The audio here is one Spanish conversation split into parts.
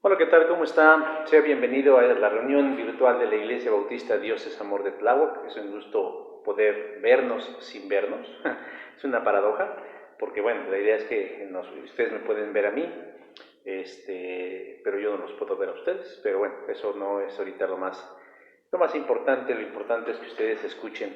Hola, ¿qué tal? ¿Cómo está? Sea bienvenido a la reunión virtual de la Iglesia Bautista Dios es Amor de Tláhuac. Es un gusto poder vernos sin vernos. Es una paradoja, porque bueno, la idea es que ustedes me pueden ver a mí, pero yo no los puedo ver a ustedes. Pero bueno, eso no es ahorita lo más importante. Lo importante es que ustedes escuchen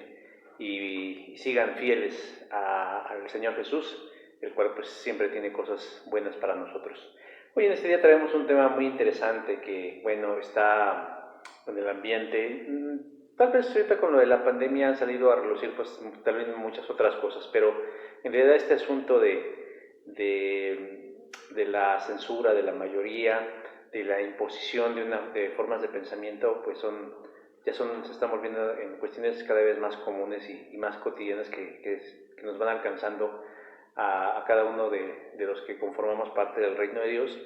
y sigan fieles al Señor Jesús, el cual pues siempre tiene cosas buenas para nosotros. Hoy en este día traemos un tema muy interesante que, bueno, está en el ambiente. Tal vez ahorita con lo de la pandemia han salido a relucir, pues, tal vez muchas otras cosas, pero en realidad este asunto de la censura, de la mayoría, de la imposición de formas de pensamiento, pues se están volviendo en cuestiones cada vez más comunes y más cotidianas que nos van alcanzando a cada uno de los que conformamos parte del reino de Dios,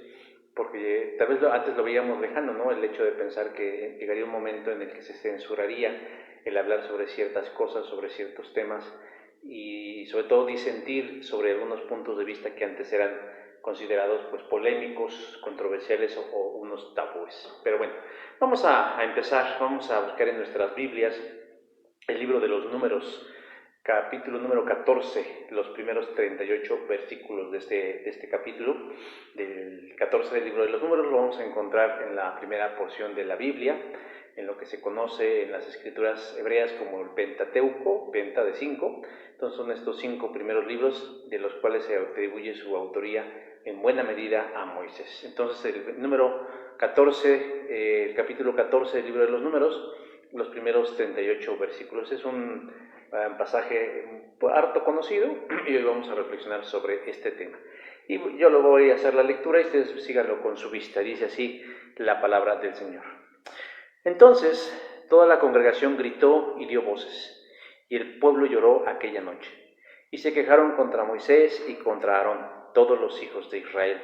porque tal vez antes lo veíamos lejano, ¿no? El hecho de pensar que llegaría un momento en el que se censuraría el hablar sobre ciertas cosas, sobre ciertos temas y sobre todo disentir sobre algunos puntos de vista que antes eran considerados pues polémicos, controversiales o unos tabúes. Pero bueno, vamos a empezar, vamos a buscar en nuestras Biblias el libro de los Números, capítulo número 14, los primeros 38 versículos de este capítulo, del 14 del libro de los Números, lo vamos a encontrar en la primera porción de la Biblia, en lo que se conoce en las escrituras hebreas como el Pentateuco, Penta de 5. Entonces son estos 5 primeros libros de los cuales se atribuye su autoría en buena medida a Moisés. Entonces el número 14, el capítulo 14 del libro de los Números, los primeros 38 versículos. Es un pasaje harto conocido y hoy vamos a reflexionar sobre este tema. Y yo lo voy a hacer la lectura y ustedes síganlo con su vista. Dice así la palabra del Señor. Entonces toda la congregación gritó y dio voces, y el pueblo lloró aquella noche. Y se quejaron contra Moisés y contra Aarón, todos los hijos de Israel.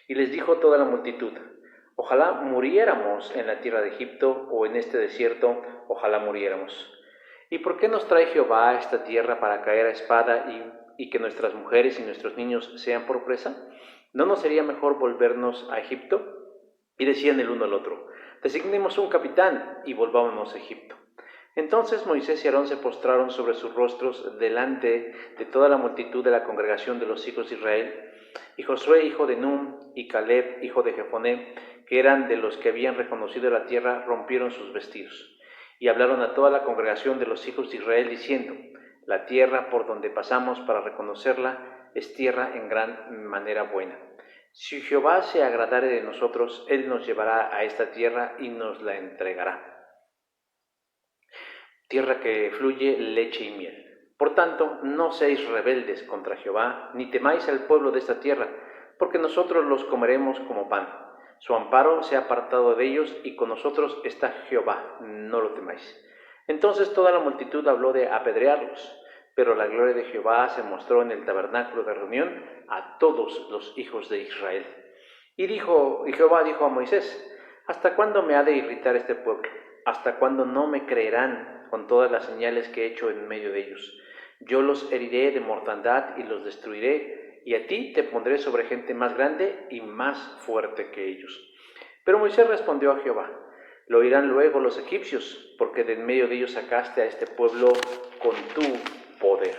Y les dijo toda la multitud: ojalá muriéramos en la tierra de Egipto o en este desierto, ojalá muriéramos. ¿Y por qué nos trae Jehová a esta tierra para caer a espada y que nuestras mujeres y nuestros niños sean por presa? ¿No nos sería mejor volvernos a Egipto? Y decían el uno al otro: designemos un capitán y volvámonos a Egipto. Entonces Moisés y Aarón se postraron sobre sus rostros delante de toda la multitud de la congregación de los hijos de Israel. Y Josué, hijo de Nun, y Caleb, hijo de Jefoné, que eran de los que habían reconocido la tierra, rompieron sus vestidos. Y hablaron a toda la congregación de los hijos de Israel, diciendo: la tierra por donde pasamos para reconocerla es tierra en gran manera buena. Si Jehová se agradare de nosotros, Él nos llevará a esta tierra y nos la entregará. Tierra que fluye leche y miel. Por tanto, no seáis rebeldes contra Jehová, ni temáis al pueblo de esta tierra, porque nosotros los comeremos como pan. Su amparo se ha apartado de ellos, y con nosotros está Jehová, no lo temáis. Entonces toda la multitud habló de apedrearlos, pero la gloria de Jehová se mostró en el tabernáculo de reunión a todos los hijos de Israel. Y Jehová dijo a Moisés: ¿hasta cuándo me ha de irritar este pueblo? ¿Hasta cuándo no me creerán con todas las señales que he hecho en medio de ellos? Yo los heriré de mortandad y los destruiré, y a ti te pondré sobre gente más grande y más fuerte que ellos. Pero Moisés respondió a Jehová: lo oirán luego los egipcios, porque de en medio de ellos sacaste a este pueblo con tu poder.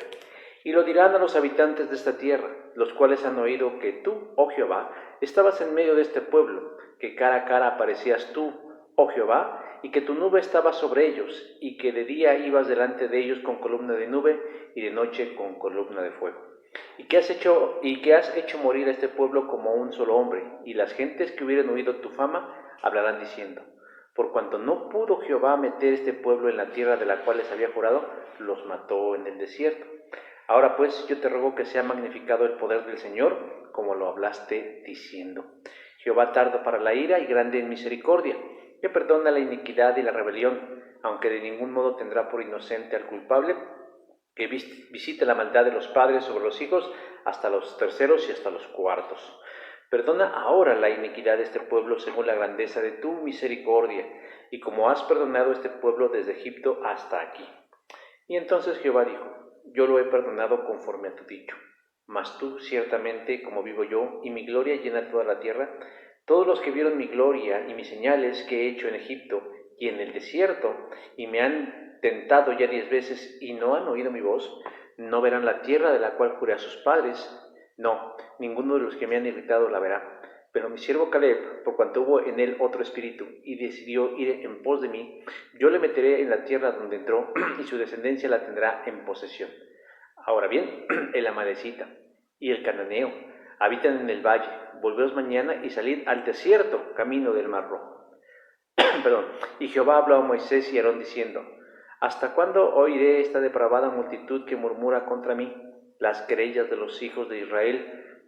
Y lo dirán a los habitantes de esta tierra, los cuales han oído que tú, oh Jehová, estabas en medio de este pueblo, que cara a cara aparecías tú, oh Jehová, y que tu nube estaba sobre ellos, y que de día ibas delante de ellos con columna de nube, y de noche con columna de fuego. Y que has hecho morir a este pueblo como un solo hombre, y las gentes que hubieran oído tu fama hablarán diciendo: por cuanto no pudo Jehová meter este pueblo en la tierra de la cual les había jurado, los mató en el desierto. Ahora pues yo te ruego que sea magnificado el poder del Señor, como lo hablaste diciendo: Jehová tardo para la ira y grande en misericordia, que perdona la iniquidad y la rebelión, aunque de ningún modo tendrá por inocente al culpable, que visite la maldad de los padres sobre los hijos hasta los terceros y hasta los cuartos. Perdona ahora la iniquidad de este pueblo según la grandeza de tu misericordia, y como has perdonado este pueblo desde Egipto hasta aquí. Y entonces Jehová dijo: yo lo he perdonado conforme a tu dicho. Mas tú, ciertamente, como vivo yo, y mi gloria llena toda la tierra, Todos los que vieron mi gloria y mis señales que he hecho en Egipto y en el desierto, y me han tentado ya 10 veces y no han oído mi voz, no verán la tierra de la cual juré a sus padres. No, ninguno de los que me han irritado la verá. Pero mi siervo Caleb, por cuanto hubo en él otro espíritu y decidió ir en pos de mí, yo le meteré en la tierra donde entró y su descendencia la tendrá en posesión. Ahora bien, el amalecita y el cananeo habitan en el valle. Volveos mañana y salid al desierto, camino del Mar Rojo. Perdón. Y Jehová habló a Moisés y Aarón diciendo: ¿Hasta cuándo oiré esta depravada multitud que murmura contra mí las querellas de los hijos de Israel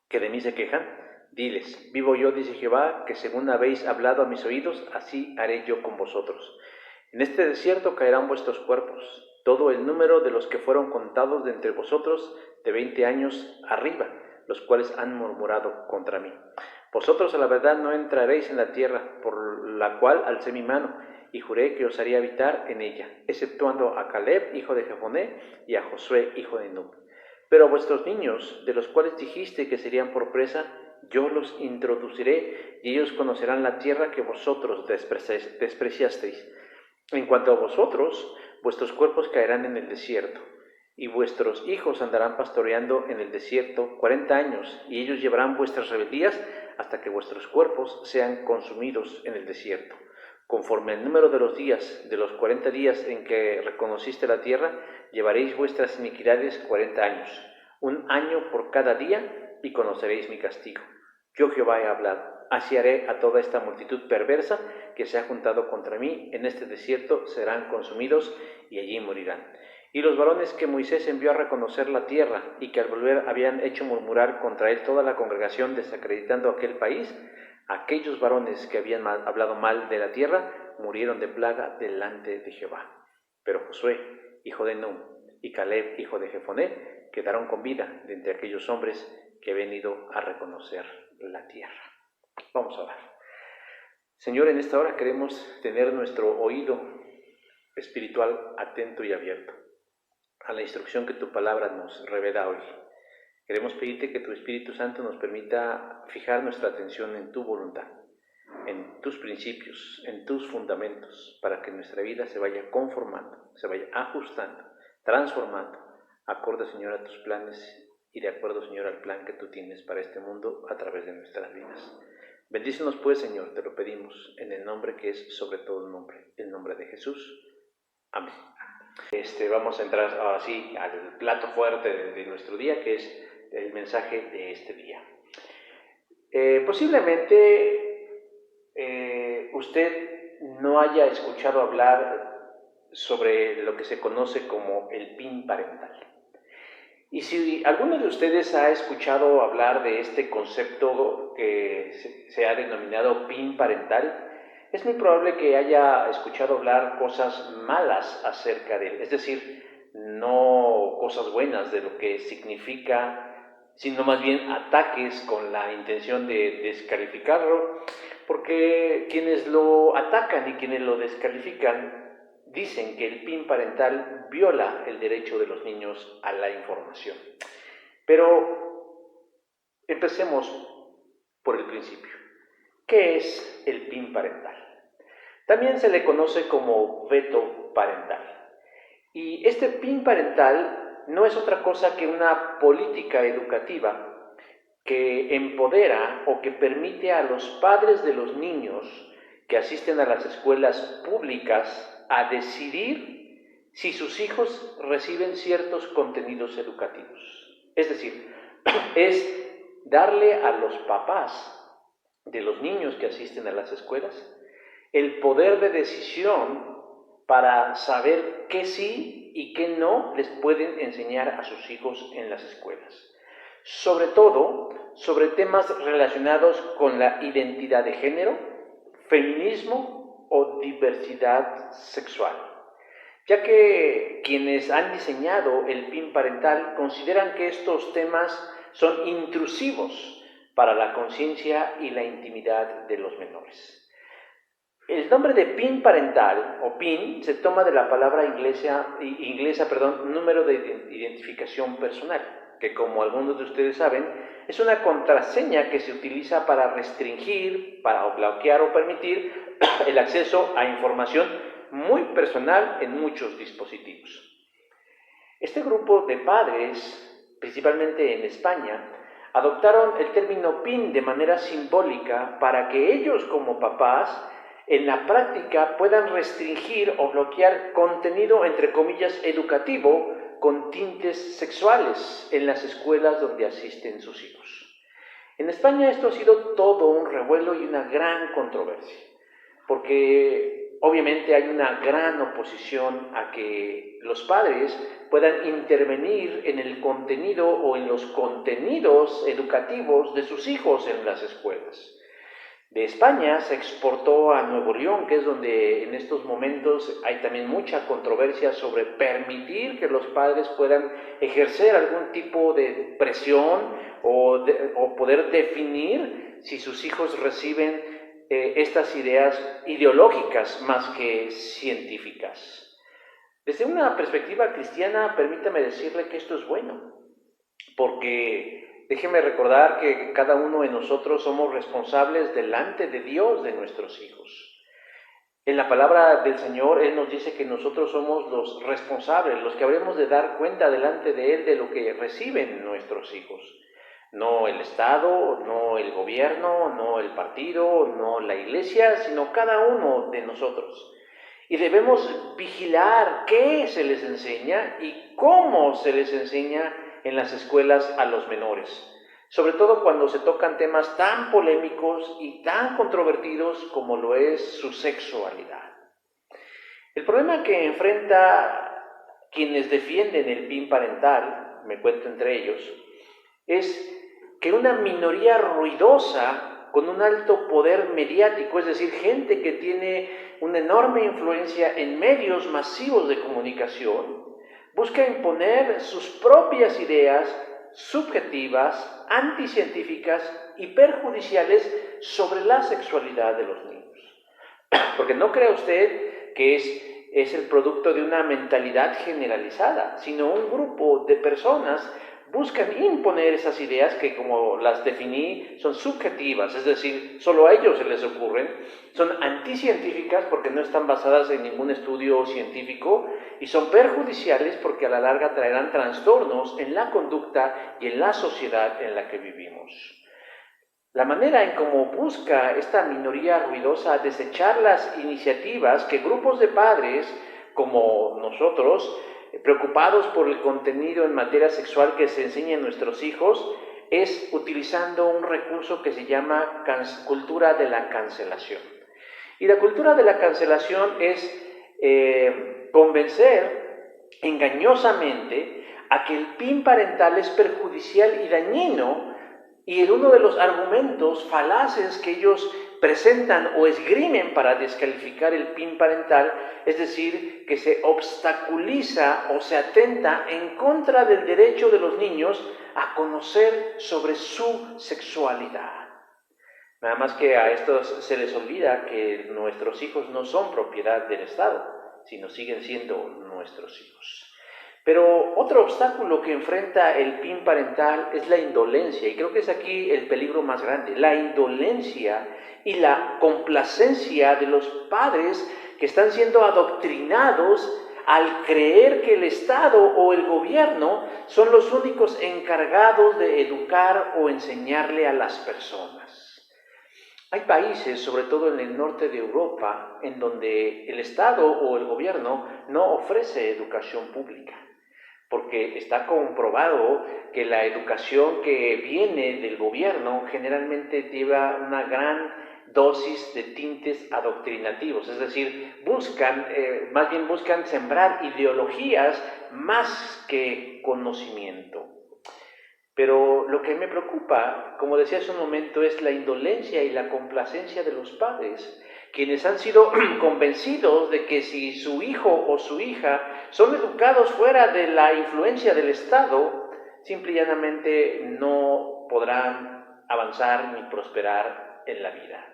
que de mí se quejan? Diles: vivo yo, dice Jehová, que según habéis hablado a mis oídos, así haré yo con vosotros. En este desierto caerán vuestros cuerpos, todo el número de los que fueron contados de entre vosotros de 20 años arriba, los cuales han murmurado contra mí. Vosotros a la verdad no entraréis en la tierra, por la cual alcé mi mano, y juré que os haría habitar en ella, exceptuando a Caleb, hijo de Jefoné, y a Josué, hijo de Nun. Pero a vuestros niños, de los cuales dijiste que serían por presa, yo los introduciré, y ellos conocerán la tierra que vosotros despreciasteis. En cuanto a vosotros, vuestros cuerpos caerán en el desierto, y vuestros hijos andarán pastoreando en el desierto 40 años, y ellos llevarán vuestras rebeldías hasta que vuestros cuerpos sean consumidos en el desierto. Conforme al número de los días, de los 40 días en que reconociste la tierra, llevaréis vuestras iniquidades 40 años, 1 año por cada día, y conoceréis mi castigo. Yo Jehová he hablado. Así haré a toda esta multitud perversa que se ha juntado contra mí en este desierto, serán consumidos y allí morirán. Y los varones que Moisés envió a reconocer la tierra y que al volver habían hecho murmurar contra él toda la congregación desacreditando aquel país, aquellos varones que habían hablado mal de la tierra murieron de plaga delante de Jehová. Pero Josué, hijo de Nun, y Caleb, hijo de Jefoné, quedaron con vida de entre aquellos hombres que habían ido a reconocer la tierra. Vamos a orar. Señor, en esta hora queremos tener nuestro oído espiritual atento y abierto a la instrucción que tu palabra nos revela hoy. Queremos pedirte que tu Espíritu Santo nos permita fijar nuestra atención en tu voluntad, en tus principios, en tus fundamentos, para que nuestra vida se vaya conformando, se vaya ajustando, transformando, acorde, Señor, a tus planes y de acuerdo, Señor, al plan que tú tienes para este mundo a través de nuestras vidas. Bendícenos pues, Señor, te lo pedimos, en el nombre que es sobre todo nombre, el nombre de Jesús. Amén. Vamos a entrar así al plato fuerte de nuestro día, que es el mensaje de este día. Posiblemente usted no haya escuchado hablar sobre lo que se conoce como el PIN parental. Y si alguno de ustedes ha escuchado hablar de este concepto que se ha denominado PIN parental, es muy probable que haya escuchado hablar cosas malas acerca de él, es decir, no cosas buenas de lo que significa, sino más bien ataques con la intención de descalificarlo, porque quienes lo atacan y quienes lo descalifican dicen que el PIN parental viola el derecho de los niños a la información. Pero empecemos por el principio. ¿Qué es el PIN parental? También se le conoce como veto parental. Y este PIN parental no es otra cosa que una política educativa que empodera o que permite a los padres de los niños que asisten a las escuelas públicas a decidir si sus hijos reciben ciertos contenidos educativos. Es decir, es darle a los papás de los niños que asisten a las escuelas el poder de decisión para saber qué sí y qué no les pueden enseñar a sus hijos en las escuelas. Sobre todo, sobre temas relacionados con la identidad de género, feminismo o diversidad sexual, ya que quienes han diseñado el PIN parental consideran que estos temas son intrusivos para la conciencia y la intimidad de los menores. El nombre de PIN parental, o PIN, se toma de la palabra inglesa, número de identificación personal. que como algunos de ustedes saben, es una contraseña que se utiliza para restringir, para bloquear o permitir el acceso a información muy personal en muchos dispositivos. Este grupo de padres, principalmente en España, adoptaron el término PIN de manera simbólica para que ellos como papás en la práctica puedan restringir o bloquear contenido, entre comillas, educativo con tintes sexuales en las escuelas donde asisten sus hijos. En España esto ha sido todo un revuelo y una gran controversia, porque obviamente hay una gran oposición a que los padres puedan intervenir en el contenido o en los contenidos educativos de sus hijos en las escuelas. De España se exportó a Nuevo León, que es donde en estos momentos hay también mucha controversia sobre permitir que los padres puedan ejercer algún tipo de presión o poder definir si sus hijos reciben estas ideas ideológicas más que científicas. Desde una perspectiva cristiana, permítame decirle que esto es bueno, porque déjeme recordar que cada uno de nosotros somos responsables delante de Dios de nuestros hijos. En la palabra del Señor, Él nos dice que nosotros somos los responsables, los que habremos de dar cuenta delante de Él de lo que reciben nuestros hijos. No el Estado, no el gobierno, no el partido, no la iglesia, sino cada uno de nosotros. Y debemos vigilar qué se les enseña y cómo se les enseña en las escuelas a los menores, sobre todo cuando se tocan temas tan polémicos y tan controvertidos como lo es su sexualidad. El problema que enfrenta quienes defienden el PIN parental, me cuento entre ellos, es que una minoría ruidosa con un alto poder mediático, es decir, gente que tiene una enorme influencia en medios masivos de comunicación, busca imponer sus propias ideas subjetivas, anticientíficas y perjudiciales sobre la sexualidad de los niños. Porque no crea usted que es el producto de una mentalidad generalizada, sino un grupo de personas buscan imponer esas ideas que, como las definí, son subjetivas, es decir, solo a ellos se les ocurren, son anticientíficas porque no están basadas en ningún estudio científico y son perjudiciales porque a la larga traerán trastornos en la conducta y en la sociedad en la que vivimos. La manera en cómo busca esta minoría ruidosa desechar las iniciativas que grupos de padres como nosotros, preocupados por el contenido en materia sexual que se enseña a nuestros hijos, es utilizando un recurso que se llama cultura de la cancelación. Y la cultura de la cancelación es convencer engañosamente a que el PIN parental es perjudicial y dañino, y uno de los argumentos falaces que ellos presentan o esgrimen para descalificar el PIN parental, es decir, que se obstaculiza o se atenta en contra del derecho de los niños a conocer sobre su sexualidad. Nada más que a estos se les olvida que nuestros hijos no son propiedad del Estado, sino siguen siendo nuestros hijos. Pero otro obstáculo que enfrenta el PIN parental es la indolencia, y creo que es aquí el peligro más grande, la indolencia y la complacencia de los padres que están siendo adoctrinados al creer que el Estado o el gobierno son los únicos encargados de educar o enseñarle a las personas. Hay países, sobre todo en el norte de Europa, en donde el Estado o el gobierno no ofrece educación pública, porque está comprobado que la educación que viene del gobierno generalmente lleva una gran dosis de tintes adoctrinativos, es decir, más bien buscan sembrar ideologías más que conocimiento. Pero lo que me preocupa, como decía hace un momento, es la indolencia y la complacencia de los padres, quienes han sido convencidos de que si su hijo o su hija son educados fuera de la influencia del Estado, simple y llanamente no podrán avanzar ni prosperar en la vida.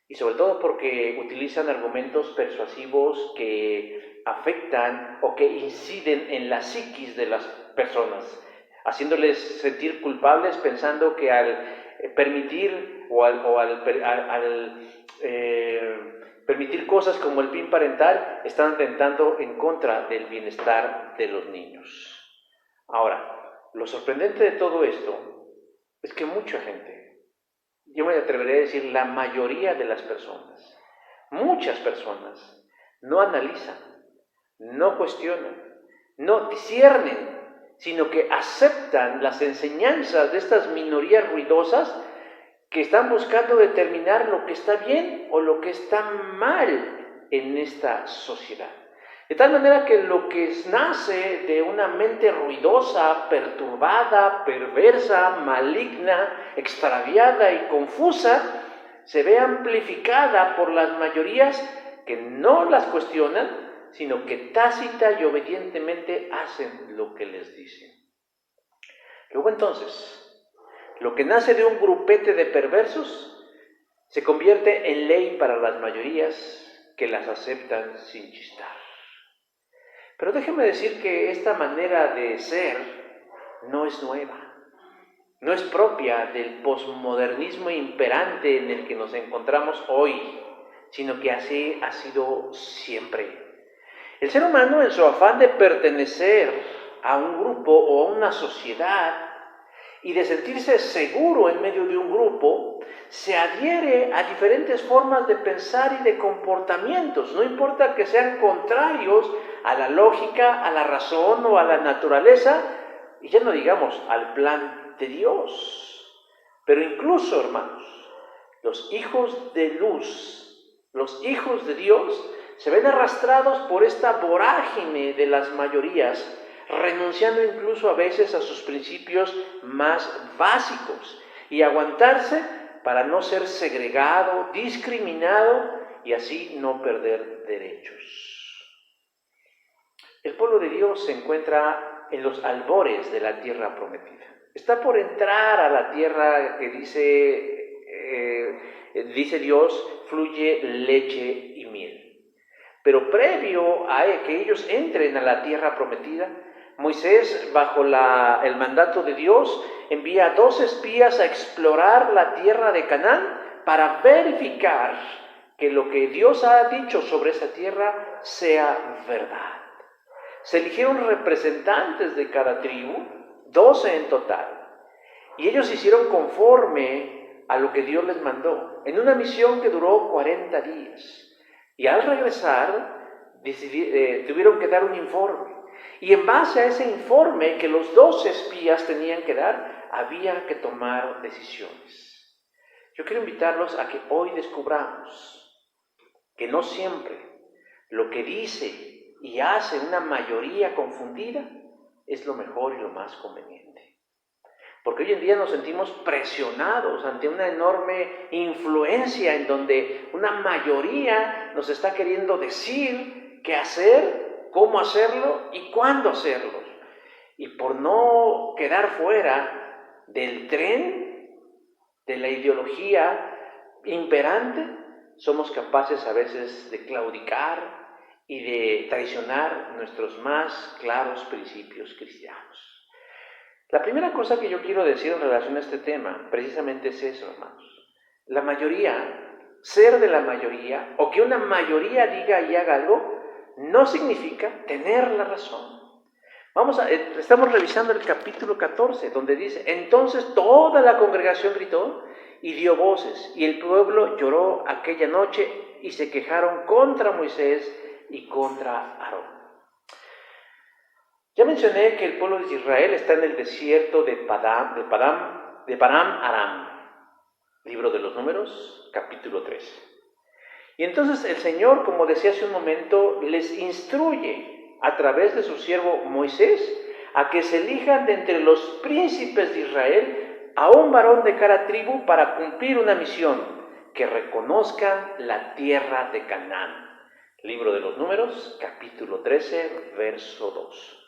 Y sobre todo porque utilizan argumentos persuasivos que afectan o que inciden en la psiquis de las personas. haciéndoles sentir culpables, pensando que al permitir permitir cosas como el PIN parental están atentando en contra del bienestar de los niños. Ahora, lo sorprendente de todo esto es que mucha gente, yo me atrevería a decir la mayoría de las personas, muchas personas, no analizan, no cuestionan, no disciernen, sino que aceptan las enseñanzas de estas minorías ruidosas que están buscando determinar lo que está bien o lo que está mal en esta sociedad. De tal manera que lo que nace de una mente ruidosa, perturbada, perversa, maligna, extraviada y confusa, se ve amplificada por las mayorías que no las cuestionan, sino que tácita y obedientemente hacen lo que les dicen. Luego entonces, lo que nace de un grupete de perversos se convierte en ley para las mayorías que las aceptan sin chistar. Pero déjeme decir que esta manera de ser no es nueva, no es propia del posmodernismo imperante en el que nos encontramos hoy, sino que así ha sido siempre. El ser humano, en su afán de pertenecer a un grupo o a una sociedad y de sentirse seguro en medio de un grupo, se adhiere a diferentes formas de pensar y de comportamientos, no importa que sean contrarios a la lógica, a la razón o a la naturaleza, y ya no digamos al plan de Dios. Pero incluso, hermanos, los hijos de luz, los hijos de Dios, se ven arrastrados por esta vorágine de las mayorías, renunciando incluso a veces a sus principios más básicos y aguantarse para no ser segregado, discriminado y así no perder derechos. El pueblo de Dios se encuentra en los albores de la tierra prometida. Está por entrar a la tierra que dice Dios, fluye leche y miel. Pero previo a que ellos entren a la tierra prometida, Moisés, bajo el mandato de Dios, envía 2 espías a explorar la tierra de Canaán para verificar que lo que Dios ha dicho sobre esa tierra sea verdad. Se eligieron representantes de cada tribu, 12 en total, y ellos hicieron conforme a lo que Dios les mandó, en una misión que duró 40 días. Y al regresar, tuvieron que dar un informe. Y en base a ese informe que los 2 espías tenían que dar, había que tomar decisiones. Yo quiero invitarlos a que hoy descubramos que no siempre lo que dice y hace una mayoría confundida es lo mejor y lo más conveniente. Porque hoy en día nos sentimos presionados ante una enorme influencia en donde una mayoría nos está queriendo decir qué hacer, cómo hacerlo y cuándo hacerlo. Y por no quedar fuera del tren de la ideología imperante, somos capaces a veces de claudicar y de traicionar nuestros más claros principios cristianos. La primera cosa que yo quiero decir en relación a este tema, precisamente es eso, hermanos. La mayoría, ser de la mayoría, o que una mayoría diga y haga algo, no significa tener la razón. Estamos revisando el capítulo 14, donde dice, entonces toda la congregación gritó y dio voces, y el pueblo lloró aquella noche y se quejaron contra Moisés y contra Aarón. Ya mencioné que el pueblo de Israel está en el desierto de Param-Aram, libro de los Números, capítulo 3. Y entonces el Señor, como decía hace un momento, les instruye a través de su siervo Moisés a que se elijan de entre los príncipes de Israel a un varón de cada tribu para cumplir una misión, que reconozcan la tierra de Canaán. Libro de los Números, capítulo 13, verso 2.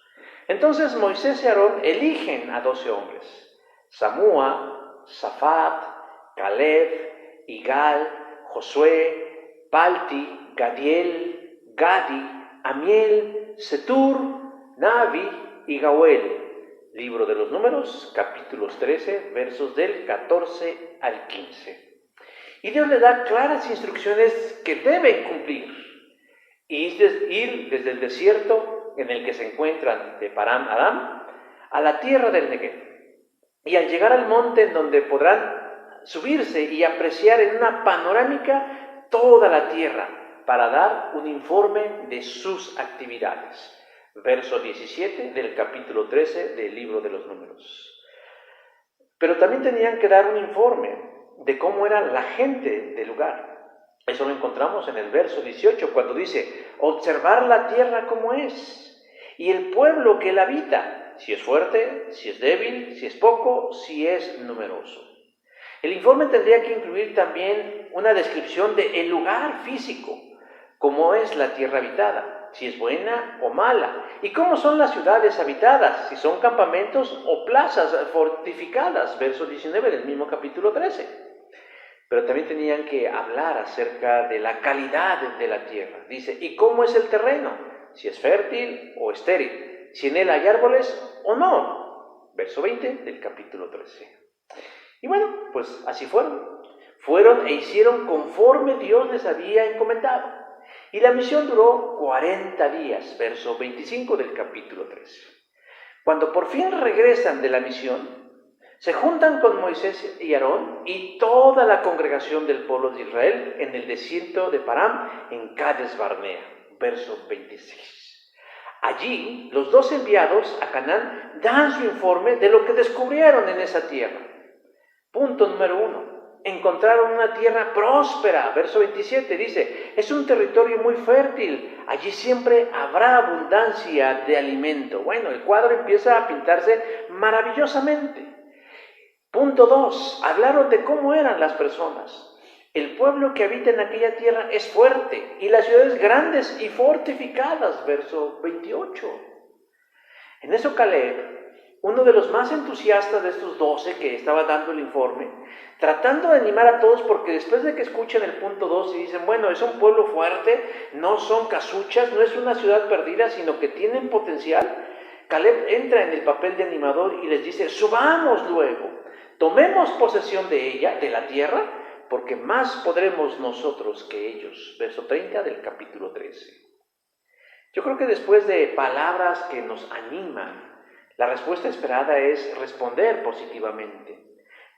Entonces Moisés y Aarón eligen a 12 hombres: Samúa, Safat, Caleb, Igal, Josué, Palti, Gadiel, Gadi, Amiel, Setur, Navi y Gauel. Libro de los Números, capítulos 13, versos del 14 al 15. Y Dios le da claras instrucciones que deben cumplir. Y ir desde el desierto en el que se encuentran de Paran Aram a la tierra del Negev. Y al llegar al monte en donde podrán subirse y apreciar en una panorámica toda la tierra para dar un informe de sus actividades. Verso 17 del capítulo 13 del libro de los Números. Pero también tenían que dar un informe de cómo era la gente del lugar. Eso lo encontramos en el verso 18, cuando dice, observar la tierra como es, y el pueblo que la habita, si es fuerte, si es débil, si es poco, si es numeroso. El informe tendría que incluir también una descripción del lugar físico, cómo es la tierra habitada, si es buena o mala, y cómo son las ciudades habitadas, si son campamentos o plazas fortificadas, verso 19 del mismo capítulo 13. Pero también tenían que hablar acerca de la calidad de la tierra. Dice, ¿y cómo es el terreno? Si es fértil o estéril, si en él hay árboles o no. Verso 20 del capítulo 13. Y bueno, pues así fueron. Fueron e hicieron conforme Dios les había encomendado. Y la misión duró 40 días, verso 25 del capítulo 13. Cuando por fin regresan de la misión, se juntan con Moisés y Aarón y toda la congregación del pueblo de Israel en el desierto de Param, en Cades Barnea, verso 26. Allí, los dos enviados a Canaán dan su informe de lo que descubrieron en esa tierra. Punto número 1. Encontraron una tierra próspera, verso 27 dice, es un territorio muy fértil, allí siempre habrá abundancia de alimento. Bueno, el cuadro empieza a pintarse maravillosamente. Punto 2, hablaron de cómo eran las personas. El pueblo que habita en aquella tierra es fuerte y las ciudades grandes y fortificadas, verso 28. En eso Caleb, uno de los más entusiastas de estos 12 que estaba dando el informe, tratando de animar a todos, porque después de que escuchan el punto 2 y dicen, bueno, es un pueblo fuerte, no son casuchas, no es una ciudad perdida, sino que tienen potencial, Caleb entra en el papel de animador y les dice, subamos luego, tomemos posesión de ella, de la tierra, porque más podremos nosotros que ellos. Verso 30 del capítulo 13. Yo creo que después de palabras que nos animan, la respuesta esperada es responder positivamente.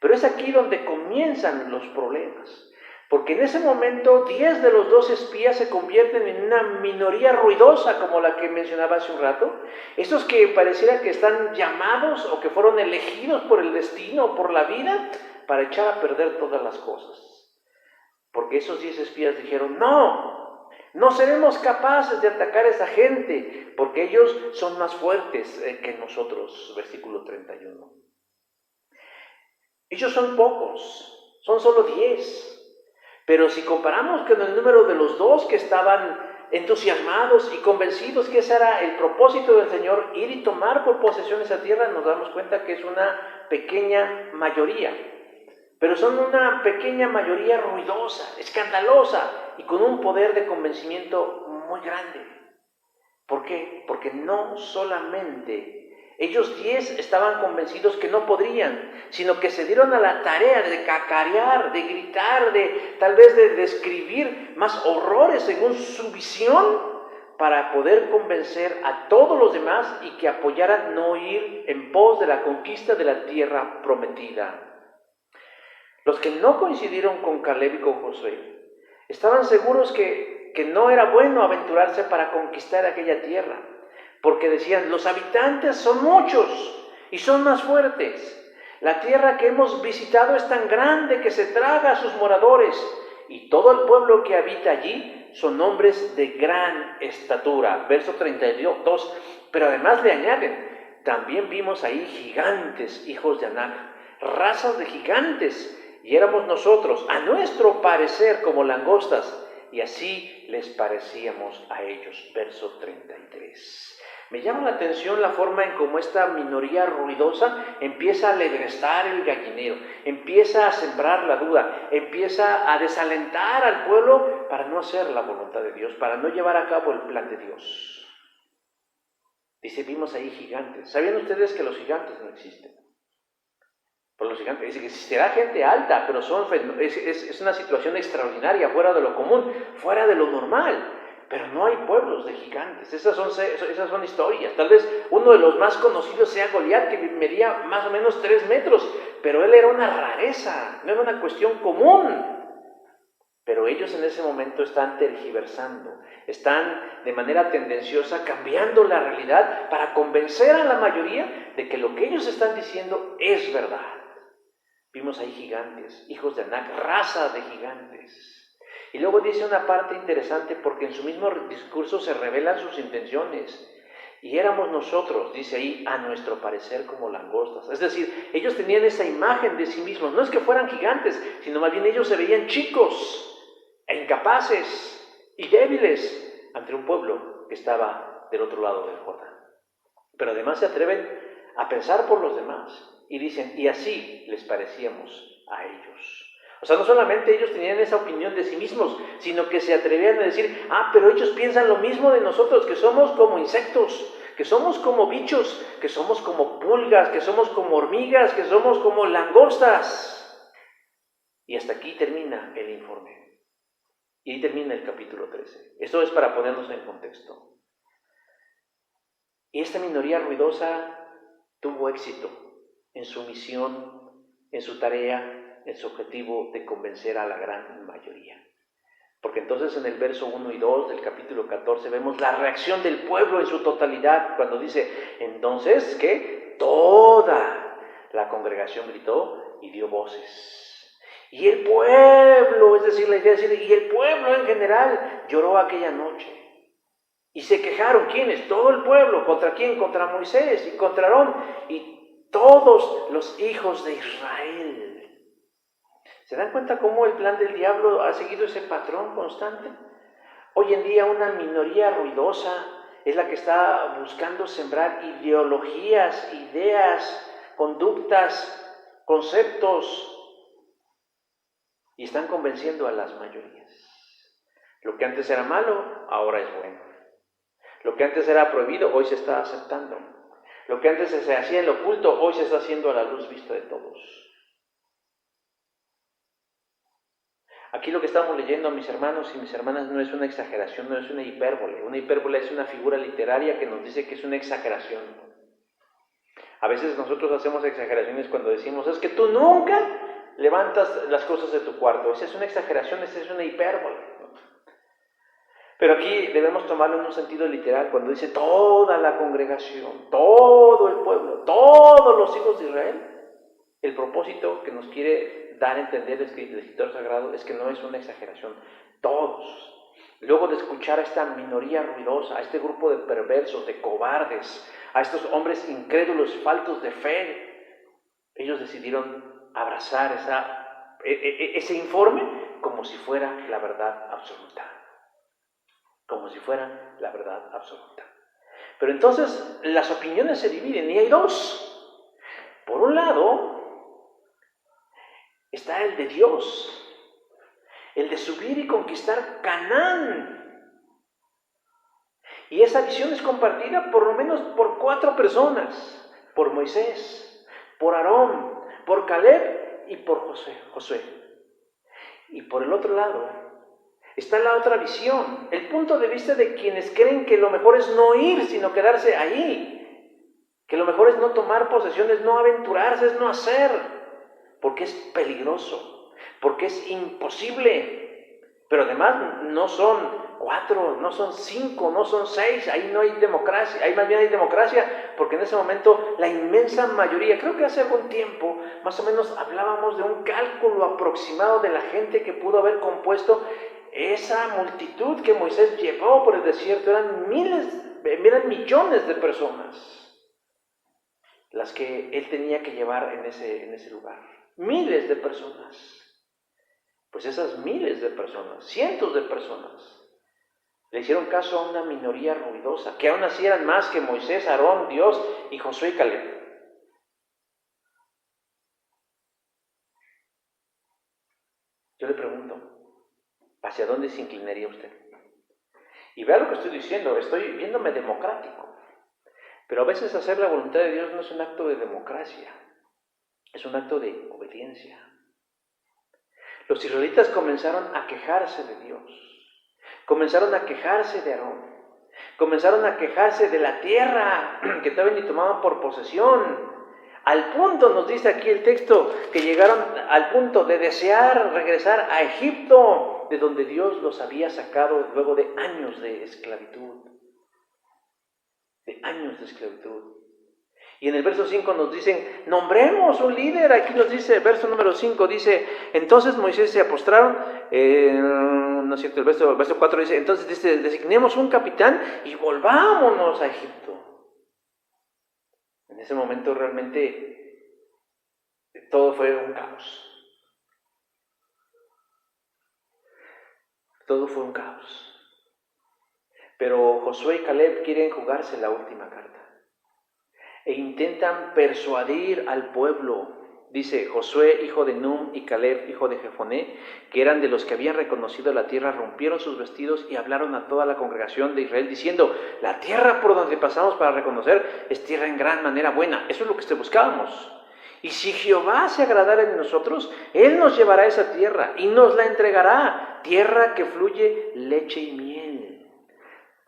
Pero es aquí donde comienzan los problemas, porque en ese momento 10 de los 12 espías se convierten en una minoría ruidosa, como la que mencionaba hace un rato, estos que pareciera que están llamados o que fueron elegidos por el destino o por la vida para echar a perder todas las cosas. Porque esos 10 espías dijeron, no seremos capaces de atacar a esa gente, porque ellos son más fuertes que nosotros, versículo 31. Ellos son pocos, son solo 10. Pero si comparamos con el número de los 2 que estaban entusiasmados y convencidos que ese era el propósito del Señor, ir y tomar por posesión esa tierra, nos damos cuenta que es una pequeña mayoría. Pero son una pequeña mayoría ruidosa, escandalosa y con un poder de convencimiento muy grande. ¿Por qué? Porque no solamente ellos 10 estaban convencidos que no podrían, sino que se dieron a la tarea de cacarear, de gritar, tal vez de describir más horrores según su visión para poder convencer a todos los demás y que apoyaran no ir en pos de la conquista de la tierra prometida. Los que no coincidieron con Caleb y con Josué estaban seguros que no era bueno aventurarse para conquistar aquella tierra, porque decían, los habitantes son muchos y son más fuertes. La tierra que hemos visitado es tan grande que se traga a sus moradores, y todo el pueblo que habita allí son hombres de gran estatura. Verso 32, pero además le añaden, también vimos ahí gigantes, hijos de Anac, razas de gigantes, y éramos nosotros, a nuestro parecer, como langostas, y así les parecíamos a ellos. Verso 33. Me llama la atención la forma en cómo esta minoría ruidosa empieza a legrestar el gallinero, empieza a sembrar la duda, empieza a desalentar al pueblo para no hacer la voluntad de Dios, para no llevar a cabo el plan de Dios. Dice, vimos ahí gigantes. ¿Sabían ustedes que los gigantes no existen? Pues los gigantes, dice que existirá gente alta, pero es una situación extraordinaria, fuera de lo común, fuera de lo normal. Pero no hay pueblos de gigantes, esas son historias. Tal vez uno de los más conocidos sea Goliat, que medía más o menos 3 metros, pero él era una rareza, no era una cuestión común. Pero ellos en ese momento están tergiversando, están de manera tendenciosa cambiando la realidad para convencer a la mayoría de que lo que ellos están diciendo es verdad. Vimos ahí gigantes, hijos de Anak, raza de gigantes. Y luego dice una parte interesante porque en su mismo discurso se revelan sus intenciones. Y éramos nosotros, dice ahí, a nuestro parecer como langostas. Es decir, ellos tenían esa imagen de sí mismos. No es que fueran gigantes, sino más bien ellos se veían chicos e incapaces y débiles ante un pueblo que estaba del otro lado del Jordán. Pero además se atreven a pensar por los demás. Y dicen, y así les parecíamos a ellos. O sea, no solamente ellos tenían esa opinión de sí mismos, sino que se atrevían a decir, pero ellos piensan lo mismo de nosotros, que somos como insectos, que somos como bichos, que somos como pulgas, que somos como hormigas, que somos como langostas. Y hasta aquí termina el informe. Y ahí termina el capítulo 13. Esto es para ponernos en contexto. Y esta minoría ruidosa tuvo éxito en su misión, en su tarea, en su objetivo de convencer a la gran mayoría. Porque entonces en el verso 1 y 2 del capítulo 14 vemos la reacción del pueblo en su totalidad, cuando dice, entonces, ¿qué? Toda la congregación gritó y dio voces. Y el pueblo, es decir, la idea es decir, y el pueblo en general lloró aquella noche. Y se quejaron, ¿quiénes? Todo el pueblo. ¿Contra quién? Contra Moisés y contra Aarón y todos los hijos de Israel. ¿Se dan cuenta cómo el plan del diablo ha seguido ese patrón constante? Hoy en día una minoría ruidosa es la que está buscando sembrar ideologías, ideas, conductas, conceptos y están convenciendo a las mayorías. Lo que antes era malo, ahora es bueno. Lo que antes era prohibido, hoy se está aceptando. Lo que antes se hacía en lo oculto, hoy se está haciendo a la luz vista de todos. Aquí lo que estamos leyendo, mis hermanos y mis hermanas, no es una exageración, no es una hipérbole. Una hipérbole es una figura literaria que nos dice que es una exageración. A veces nosotros hacemos exageraciones cuando decimos, es que tú nunca levantas las cosas de tu cuarto. Esa es una exageración, esa es una hipérbole. Pero aquí debemos tomarlo en un sentido literal, cuando dice toda la congregación, todo el pueblo, todos los hijos de Israel. El propósito que nos quiere dar a entender el escritor sagrado es que no es una exageración, todos. Luego de escuchar a esta minoría ruidosa, a este grupo de perversos, de cobardes, a estos hombres incrédulos, faltos de fe, ellos decidieron abrazar ese informe como si fuera la verdad absoluta. Como si fuera la verdad absoluta. Pero entonces las opiniones se dividen y hay dos. Por un lado está el de Dios, el de subir y conquistar Canaán. Y esa visión es compartida por lo menos por 4 personas, por Moisés, por Aarón, por Caleb y por Josué. Y por el otro lado está la otra visión, el punto de vista de quienes creen que lo mejor es no ir, sino quedarse ahí. Que lo mejor es no tomar posesiones, no aventurarse, es no hacer. Porque es peligroso, porque es imposible. Pero además no son 4, no son 5, no son 6, ahí no hay democracia, ahí más bien hay democracia, porque en ese momento la inmensa mayoría, creo que hace algún tiempo, más o menos hablábamos de un cálculo aproximado de la gente que pudo haber compuesto esa multitud que Moisés llevó por el desierto. Eran millones de personas las que él tenía que llevar en ese lugar. Miles de personas. Pues esas miles de personas, cientos de personas, le hicieron caso a una minoría ruidosa, que aún así eran más que Moisés, Aarón, Dios y Josué y Caleb. Yo le pregunto, ¿hacia dónde se inclinaría usted? Y vea lo que estoy diciendo, estoy viéndome democrático. Pero a veces hacer la voluntad de Dios no es un acto de democracia, es un acto de obediencia. Los israelitas comenzaron a quejarse de Dios, comenzaron a quejarse de Aarón, comenzaron a quejarse de la tierra que todavía ni tomaban por posesión. Al punto, nos dice aquí el texto, que llegaron al punto de desear regresar a Egipto, de donde Dios los había sacado luego de años de esclavitud. De años de esclavitud. Y en el verso 5 nos dicen, nombremos un líder. Aquí nos dice, verso número 5, dice, entonces Moisés se postraron, no es cierto, el verso 4 dice, entonces dice, designemos un capitán y volvámonos a Egipto. En ese momento realmente todo fue un caos. Todo fue un caos. Pero Josué y Caleb quieren jugarse la última carta e intentan persuadir al pueblo. Dice, Josué, hijo de Num, y Caleb, hijo de Jefoné, que eran de los que habían reconocido la tierra, rompieron sus vestidos y hablaron a toda la congregación de Israel, diciendo, la tierra por donde pasamos para reconocer es tierra en gran manera buena. Eso es lo que buscábamos. Y si Jehová se agradara de nosotros, Él nos llevará a esa tierra y nos la entregará, tierra que fluye leche y miel.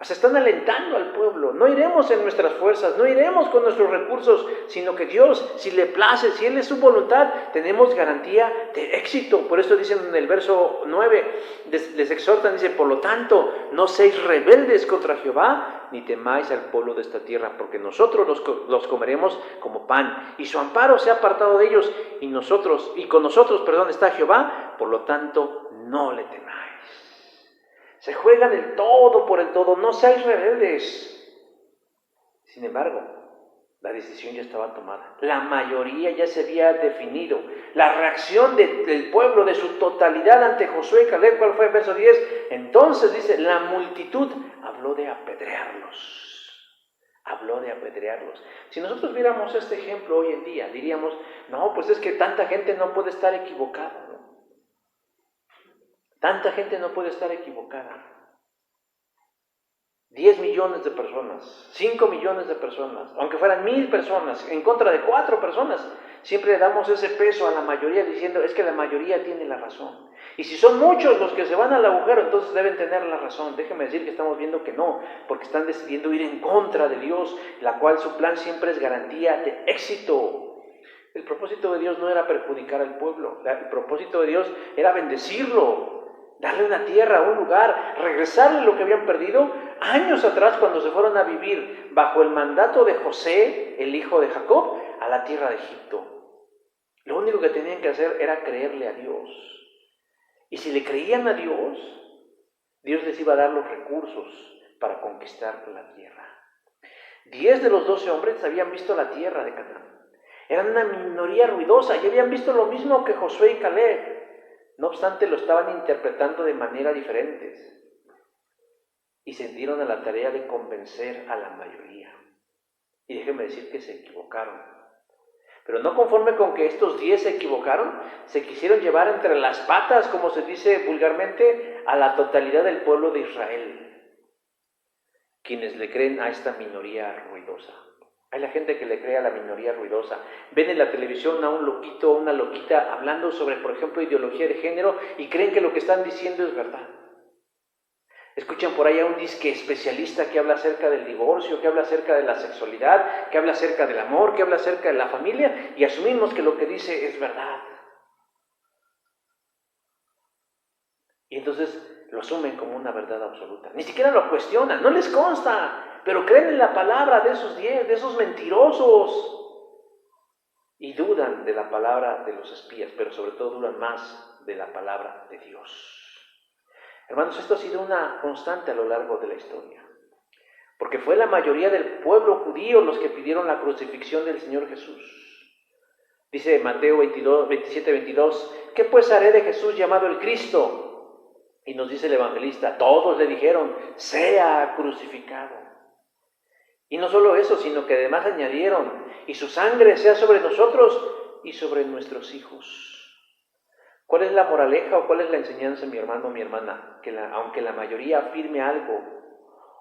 Se están alentando al pueblo, no iremos en nuestras fuerzas, no iremos con nuestros recursos, sino que Dios, si le place, si Él es su voluntad, tenemos garantía de éxito. Por eso dicen en el verso 9, les exhortan, dice, por lo tanto, no seáis rebeldes contra Jehová, ni temáis al pueblo de esta tierra, porque nosotros los comeremos como pan, y su amparo se ha apartado de ellos, y con nosotros está Jehová, por lo tanto, no le temáis. Se juegan el todo por el todo, no seáis rebeldes. Sin embargo, la decisión ya estaba tomada. La mayoría ya se había definido. La reacción del pueblo, de su totalidad ante Josué y Caleb, ¿cuál fue el verso 10? Entonces dice, la multitud habló de apedrearlos. Habló de apedrearlos. Si nosotros viéramos este ejemplo hoy en día, diríamos, no, pues es que tanta gente no puede estar equivocada, ¿no? Tanta gente no puede estar equivocada. 10 millones de personas, 5 millones de personas, aunque fueran 1000 personas, en contra de 4 personas, siempre le damos ese peso a la mayoría diciendo, es que la mayoría tiene la razón. Y si son muchos los que se van al agujero, entonces deben tener la razón. Déjenme decir que estamos viendo que no, porque están decidiendo ir en contra de Dios, la cual su plan siempre es garantía de éxito. El propósito de Dios no era perjudicar al pueblo, el propósito de Dios era bendecirlo, darle una tierra, un lugar, regresarle lo que habían perdido años atrás cuando se fueron a vivir bajo el mandato de José, el hijo de Jacob, a la tierra de Egipto. Lo único que tenían que hacer era creerle a Dios. Y si le creían a Dios, Dios les iba a dar los recursos para conquistar la tierra. 10 de los 12 hombres habían visto la tierra de Canaán. Eran una minoría ruidosa y habían visto lo mismo que Josué y Caleb. No obstante, lo estaban interpretando de manera diferentes y se dieron a la tarea de convencer a la mayoría. Y déjenme decir que se equivocaron. Pero no conforme con que estos 10 se equivocaron, se quisieron llevar entre las patas, como se dice vulgarmente, a la totalidad del pueblo de Israel, quienes le creen a esta minoría ruidosa. Hay la gente que le cree a la minoría ruidosa. Ven en la televisión a un loquito o una loquita hablando sobre, por ejemplo, ideología de género y creen que lo que están diciendo es verdad. Escuchan por ahí a un disque especialista que habla acerca del divorcio, que habla acerca de la sexualidad, que habla acerca del amor, que habla acerca de la familia y asumimos que lo que dice es verdad. Y entonces lo asumen como una verdad absoluta. Ni siquiera lo cuestionan, no les consta, pero creen en la palabra de esos 10, de esos mentirosos. Y dudan de la palabra de los espías, pero sobre todo dudan más de la palabra de Dios. Hermanos, esto ha sido una constante a lo largo de la historia, porque fue la mayoría del pueblo judío los que pidieron la crucifixión del Señor Jesús. Dice Mateo 27-22, ¿qué pues haré de Jesús llamado el Cristo? Y nos dice el evangelista, todos le dijeron, sea crucificado. Y no solo eso, sino que además añadieron, y su sangre sea sobre nosotros y sobre nuestros hijos. ¿Cuál es la moraleja o cuál es la enseñanza, mi hermano o mi hermana? Que aunque la mayoría afirme algo,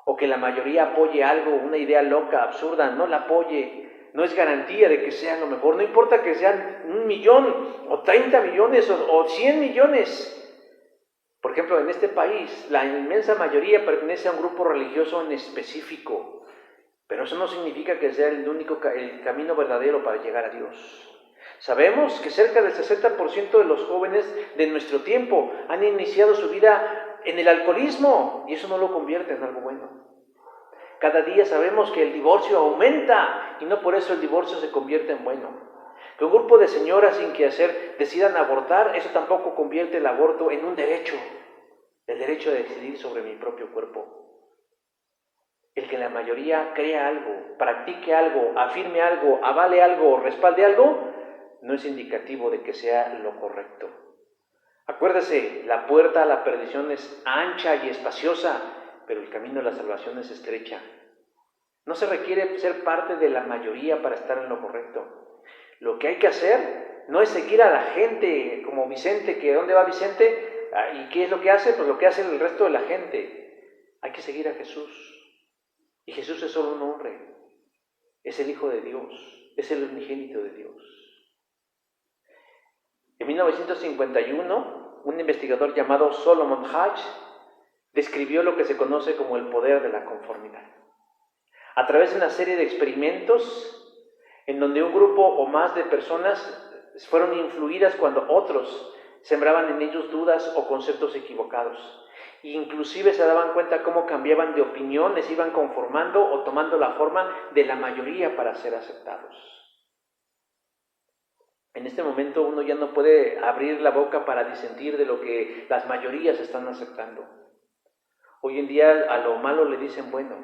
o que la mayoría apoye algo, una idea loca, absurda, no la apoye. No es garantía de que sea lo mejor. No importa que sean 1 millón, o 30 millones, o 100 millones. Por ejemplo, en este país, la inmensa mayoría pertenece a un grupo religioso en específico. Pero eso no significa que sea el camino verdadero para llegar a Dios. Sabemos que cerca del 60% de los jóvenes de nuestro tiempo han iniciado su vida en el alcoholismo, y eso no lo convierte en algo bueno. Cada día sabemos que el divorcio aumenta, y no por eso el divorcio se convierte en bueno. Que un grupo de señoras sin qué hacer decidan abortar, eso tampoco convierte el aborto en un derecho, el derecho de decidir sobre mi propio cuerpo. El que la mayoría crea algo, practique algo, afirme algo, avale algo, respalde algo, no es indicativo de que sea lo correcto. Acuérdese, la puerta a la perdición es ancha y espaciosa, pero el camino a la salvación es estrecha. No se requiere ser parte de la mayoría para estar en lo correcto. Lo que hay que hacer no es seguir a la gente como Vicente, que ¿dónde va Vicente? ¿Y qué es lo que hace? Pues lo que hace el resto de la gente. Hay que seguir a Jesús. Y Jesús es solo un hombre. Es el Hijo de Dios. Es el unigénito de Dios. En 1951, un investigador llamado Solomon Hatch describió lo que se conoce como el poder de la conformidad. A través de una serie de experimentos en donde un grupo o más de personas fueron influidas cuando otros sembraban en ellos dudas o conceptos equivocados. E inclusive se daban cuenta cómo cambiaban de opiniones, iban conformando o tomando la forma de la mayoría para ser aceptados. En este momento uno ya no puede abrir la boca para disentir de lo que las mayorías están aceptando. Hoy en día a lo malo le dicen bueno.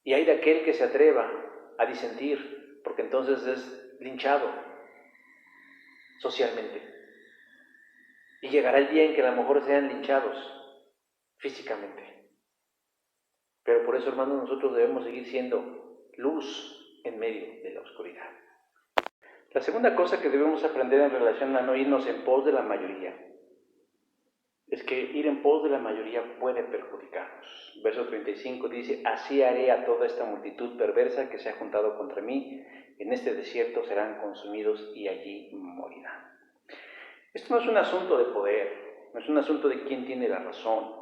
Y hay de aquel que se atreva a disentir, porque entonces es linchado socialmente. Y llegará el día en que a lo mejor sean linchados físicamente. Pero por eso, hermanos, nosotros debemos seguir siendo luz en medio de la oscuridad. La segunda cosa que debemos aprender en relación a no irnos en pos de la mayoría es que ir en pos de la mayoría puede perjudicarnos. Verso 35 dice: así haré a toda esta multitud perversa que se ha juntado contra mí, en este desierto serán consumidos y allí morirán. Esto no es un asunto de poder, no es un asunto de quién tiene la razón,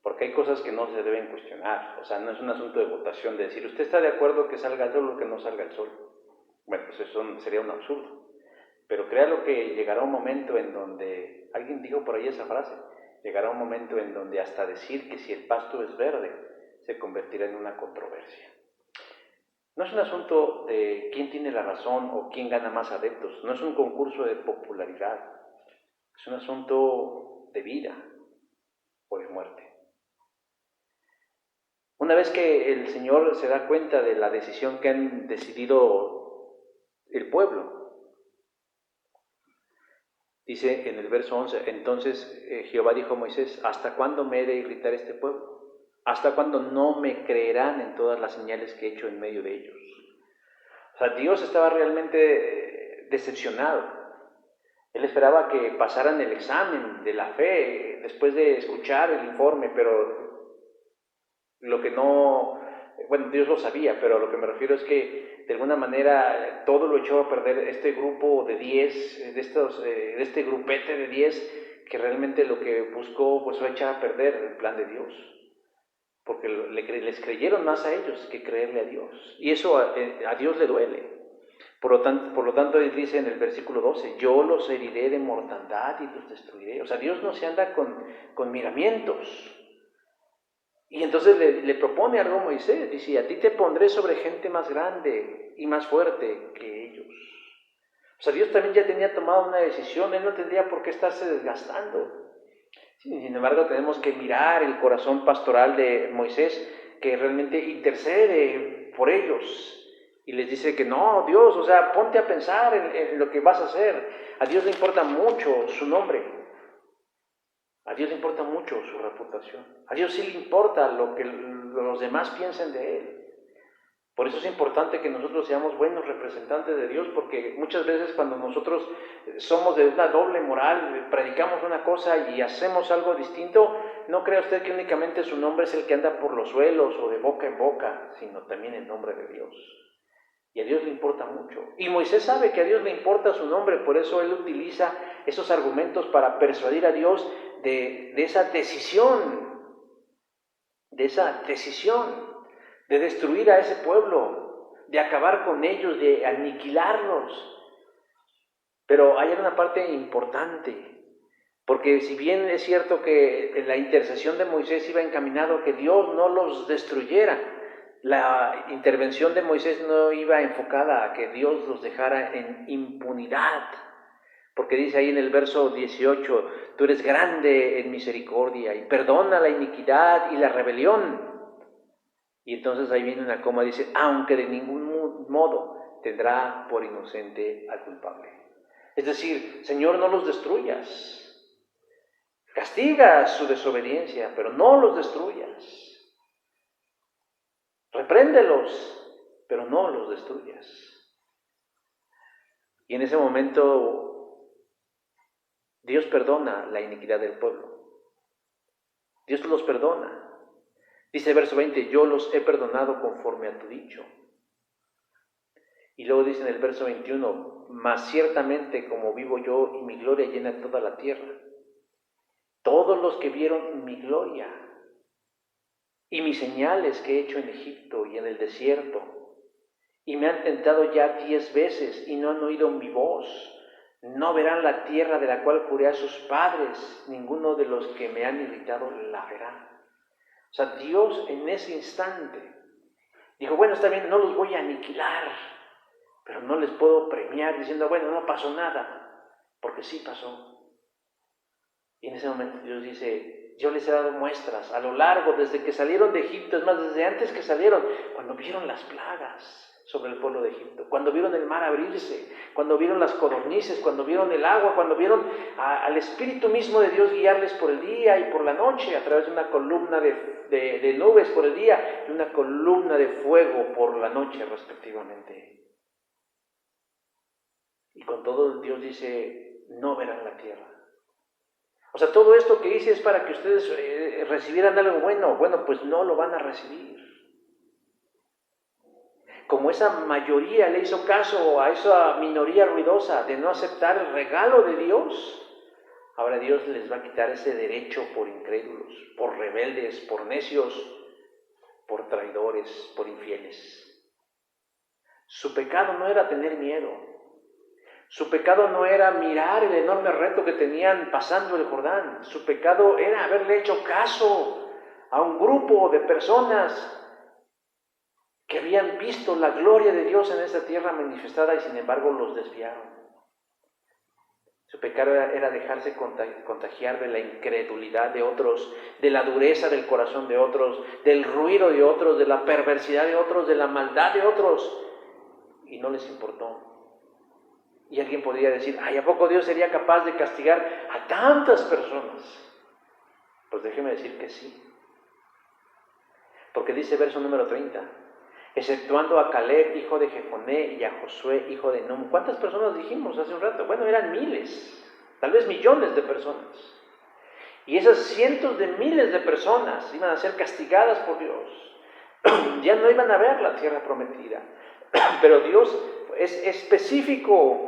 porque hay cosas que no se deben cuestionar. O sea, no es un asunto de votación, de decir, ¿usted está de acuerdo que salga el sol o que no salga el sol? Bueno, pues eso sería un absurdo. Pero créalo que llegará un momento en donde, alguien dijo por ahí esa frase, llegará un momento en donde hasta decir que si el pasto es verde se convertirá en una controversia. No es un asunto de quién tiene la razón o quién gana más adeptos, no es un concurso de popularidad, es un asunto de vida o de muerte. Una vez que el Señor se da cuenta de la decisión que han decidido el pueblo, dice en el verso 11, entonces Jehová dijo a Moisés, ¿hasta cuándo me he de irritar este pueblo? ¿Hasta cuándo no me creerán en todas las señales que he hecho en medio de ellos? O sea, Dios estaba realmente decepcionado. Él esperaba que pasaran el examen de la fe después de escuchar el informe, pero lo que no... Bueno, Dios lo sabía, pero a lo que me refiero es que de alguna manera todo lo echó a perder este grupo de 10, de este grupete de 10, que realmente lo que buscó pues fue echar a perder el plan de Dios, porque les creyeron más a ellos que creerle a Dios, y eso a Dios le duele. Por lo tanto, él dice en el versículo 12, yo los heriré de mortandad y los destruiré. O sea, Dios no se anda con miramientos. Y entonces le propone algo a Moisés, dice, a ti te pondré sobre gente más grande y más fuerte que ellos. O sea, Dios también ya tenía tomado una decisión, Él no tendría por qué estarse desgastando. Sin embargo, tenemos que mirar el corazón pastoral de Moisés, que realmente intercede por ellos. Y les dice que no, Dios, o sea, ponte a pensar en lo que vas a hacer. A Dios le importa mucho su nombre. A Dios le importa mucho su reputación. A Dios sí le importa lo que los demás piensen de Él. Por eso es importante que nosotros seamos buenos representantes de Dios, porque muchas veces cuando nosotros somos de una doble moral, predicamos una cosa y hacemos algo distinto, no crea usted que únicamente su nombre es el que anda por los suelos o de boca en boca, sino también el nombre de Dios. Y a Dios le importa mucho. Y Moisés sabe que a Dios le importa su nombre, por eso él utiliza esos argumentos para persuadir a Dios de esa decisión, de destruir a ese pueblo, de acabar con ellos, de aniquilarlos. Pero hay una parte importante, porque si bien es cierto que la intercesión de Moisés iba encaminado a que Dios no los destruyera, la intervención de Moisés no iba enfocada a que Dios los dejara en impunidad, porque dice ahí en el verso 18, tú eres grande en misericordia y perdona la iniquidad y la rebelión. Y entonces ahí viene una coma, dice, aunque de ningún modo tendrá por inocente al culpable. Es decir, Señor, no los destruyas. Castiga su desobediencia, pero no los destruyas. Repréndelos, pero no los destruyas. Y en ese momento Dios perdona la iniquidad del pueblo. Dios los perdona. Dice el verso 20, yo los he perdonado conforme a tu dicho. Y luego dice en el verso 21, mas ciertamente como vivo yo y mi gloria llena toda la tierra. Todos los que vieron mi gloria y mis señales que he hecho en Egipto y en el desierto, y me han tentado ya 10 veces y no han oído mi voz, no verán la tierra de la cual juré a sus padres, ninguno de los que me han irritado la verá. O sea, Dios en ese instante dijo, bueno, está bien, no los voy a aniquilar, pero no les puedo premiar diciendo, bueno, no pasó nada, porque sí pasó. Y en ese momento Dios dice, yo les he dado muestras a lo largo, desde que salieron de Egipto, es más, desde antes que salieron, cuando vieron las plagas sobre el pueblo de Egipto, cuando vieron el mar abrirse, cuando vieron las codornices, cuando vieron el agua, cuando vieron al Espíritu mismo de Dios guiarles por el día y por la noche, a través de una columna de nubes por el día y una columna de fuego por la noche respectivamente. Y con todo Dios dice, no verán la tierra. O sea, todo esto que hice es para que ustedes recibieran algo bueno. Bueno, pues no lo van a recibir. Como esa mayoría le hizo caso a esa minoría ruidosa de no aceptar el regalo de Dios, ahora Dios les va a quitar ese derecho por incrédulos, por rebeldes, por necios, por traidores, por infieles. Su pecado no era tener miedo. Su pecado no era mirar el enorme reto que tenían pasando el Jordán. Su pecado era haberle hecho caso a un grupo de personas que habían visto la gloria de Dios en esta tierra manifestada y sin embargo los desviaron. Su pecado era dejarse contagiar de la incredulidad de otros, de la dureza del corazón de otros, del ruido de otros, de la perversidad de otros, de la maldad de otros, y no les importó. Y alguien podría decir, ay, ¿a poco Dios sería capaz de castigar a tantas personas? Pues déjeme decir que sí. Porque dice verso número 30, exceptuando a Caleb, hijo de Jefoné, y a Josué, hijo de Nun. ¿Cuántas personas dijimos hace un rato? Bueno, eran miles, tal vez millones de personas. Y esas cientos de miles de personas iban a ser castigadas por Dios. Ya no iban a ver la tierra prometida. Pero Dios es específico.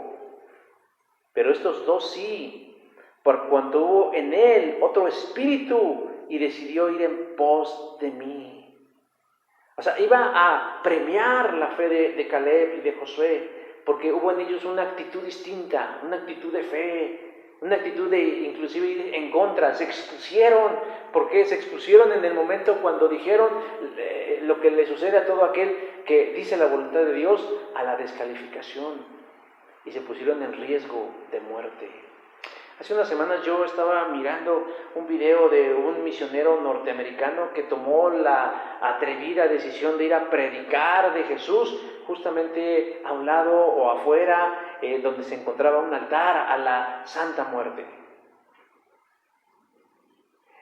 Pero estos dos sí, por cuanto hubo en él otro espíritu y decidió ir en pos de mí. O sea, iba a premiar la fe de Caleb y de Josué, porque hubo en ellos una actitud distinta, una actitud de fe, una actitud de inclusive ir en contra. Se expusieron, porque se expusieron en el momento cuando dijeron lo que le sucede a todo aquel que dice la voluntad de Dios, a la descalificación. Y se pusieron en riesgo de muerte. Hace unas semanas yo estaba mirando un video de un misionero norteamericano que tomó la atrevida decisión de ir a predicar de Jesús justamente a un lado o afuera, donde se encontraba un altar a la Santa Muerte.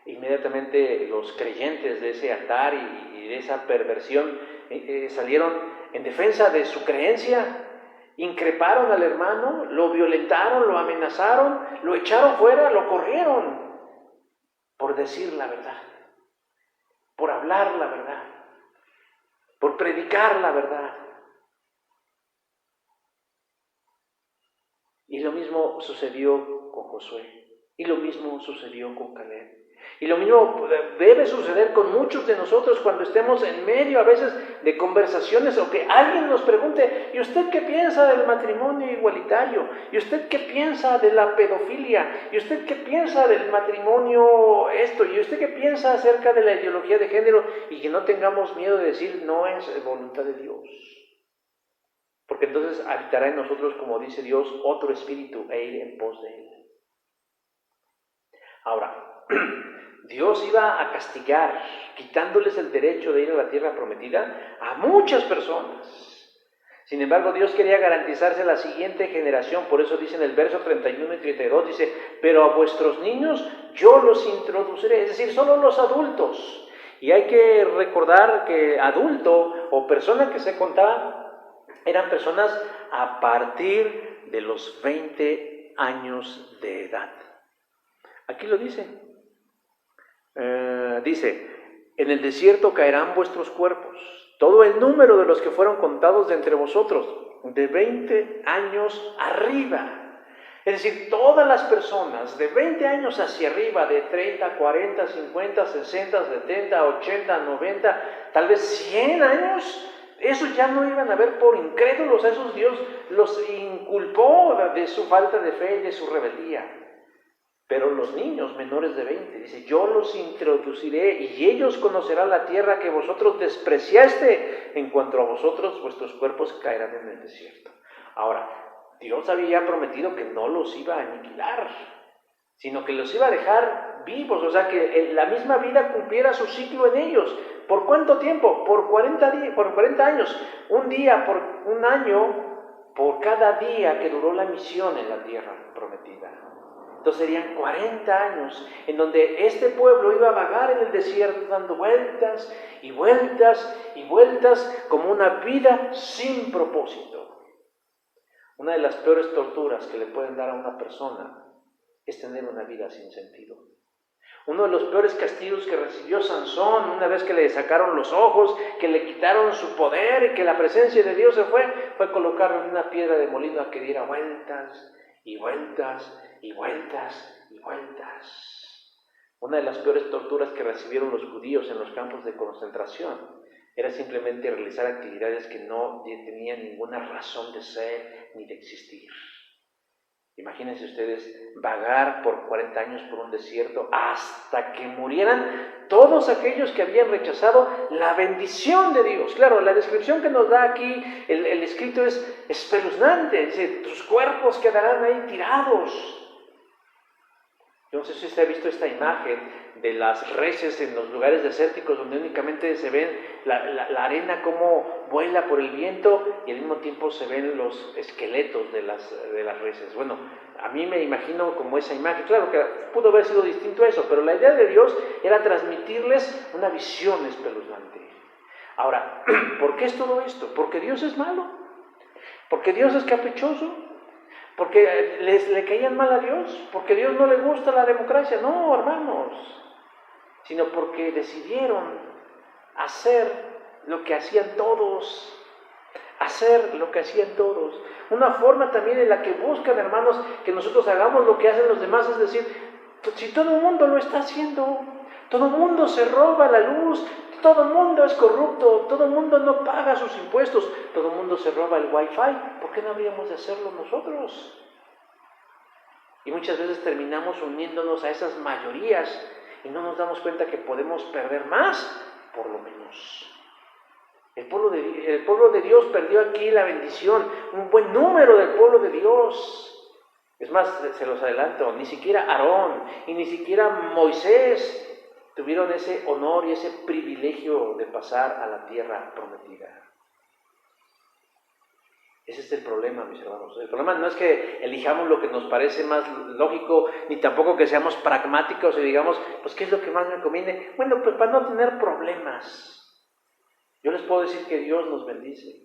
Inmediatamente los creyentes de ese altar y de esa perversión salieron en defensa de su creencia. Increparon al hermano, lo violentaron, lo amenazaron, lo echaron fuera, lo corrieron, por decir la verdad, por hablar la verdad, por predicar la verdad. Y lo mismo sucedió con Josué, y lo mismo sucedió con Caleb. Y lo mismo debe suceder con muchos de nosotros cuando estemos en medio a veces de conversaciones o que alguien nos pregunte, ¿y usted qué piensa del matrimonio igualitario? ¿Y usted qué piensa de la pedofilia? ¿Y usted qué piensa del matrimonio esto? ¿Y usted qué piensa acerca de la ideología de género? Y que no tengamos miedo de decir, no es voluntad de Dios. Porque entonces habitará en nosotros, como dice Dios, otro espíritu e ir en pos de él. Ahora, Dios iba a castigar, quitándoles el derecho de ir a la tierra prometida a muchas personas. Sin embargo, Dios quería garantizarse a la siguiente generación, por eso dice en el verso 31 y 32, dice, pero a vuestros niños yo los introduciré, es decir, solo los adultos. Y hay que recordar que adulto o persona que se contaba eran personas a partir de los 20 años de edad. Aquí lo dice. Dice, en el desierto caerán vuestros cuerpos, todo el número de los que fueron contados de entre vosotros, de 20 años arriba. Es decir, todas las personas de 20 años hacia arriba, de 30, 40, 50, 60, 70, 80, 90, tal vez 100 años, esos ya no iban a ver por incrédulos, a esos Dios los inculpó de su falta de fe y de su rebeldía. Pero los niños menores de 20, dice, yo los introduciré y ellos conocerán la tierra que vosotros despreciaste. En cuanto a vosotros, vuestros cuerpos caerán en el desierto. Ahora, Dios había prometido que no los iba a aniquilar, sino que los iba a dejar vivos, o sea, que la misma vida cumpliera su ciclo en ellos. ¿Por cuánto tiempo? Por 40 días, por 40 años, un día por un año, por cada día que duró la misión en la tierra prometida. Entonces serían 40 años en donde este pueblo iba a vagar en el desierto dando vueltas y vueltas y vueltas como una vida sin propósito. Una de las peores torturas que le pueden dar a una persona es tener una vida sin sentido. Uno de los peores castigos que recibió Sansón una vez que le sacaron los ojos, que le quitaron su poder y que la presencia de Dios se fue colocarlo en una piedra de molino a que diera vueltas y vueltas y vueltas y vueltas. Una de las peores torturas que recibieron los judíos en los campos de concentración era simplemente realizar actividades que no tenían ninguna razón de ser ni de existir. Imagínense ustedes vagar por 40 años por un desierto hasta que murieran todos aquellos que habían rechazado la bendición de Dios. Claro, la descripción que nos da aquí el escrito es espeluznante. Dice, tus cuerpos quedarán ahí tirados. Yo no sé si usted ha visto esta imagen de las reses en los lugares desérticos donde únicamente se ven la arena como vuela por el viento y al mismo tiempo se ven los esqueletos de las reses. Bueno, a mí me imagino como esa imagen. Claro que pudo haber sido distinto a eso, pero la idea de Dios era transmitirles una visión espeluznante. Ahora, ¿por qué es todo esto? ¿Porque Dios es malo? ¿Porque Dios es caprichoso? ¿Porque le caían mal a Dios? ¿Porque a Dios no le gusta la democracia? No, hermanos, sino porque decidieron hacer lo que hacían todos, Una forma también en la que buscan, hermanos, que nosotros hagamos lo que hacen los demás, es decir, si todo el mundo lo está haciendo, todo el mundo se roba la luz, todo el mundo es corrupto, todo el mundo no paga sus impuestos, todo el mundo se roba el wifi, ¿por qué no habríamos de hacerlo nosotros? Y muchas veces terminamos uniéndonos a esas mayorías y no nos damos cuenta que podemos perder más por lo menos. El pueblo de Dios perdió aquí la bendición, un buen número del pueblo de Dios. Es más, se los adelanto, ni siquiera Aarón y ni siquiera Moisés tuvieron ese honor y ese privilegio de pasar a la tierra prometida. Ese es el problema, mis hermanos. El problema no es que elijamos lo que nos parece más lógico, ni tampoco que seamos pragmáticos y digamos, pues, ¿qué es lo que más me conviene? Bueno, pues para no tener problemas. Yo les puedo decir que Dios nos bendice.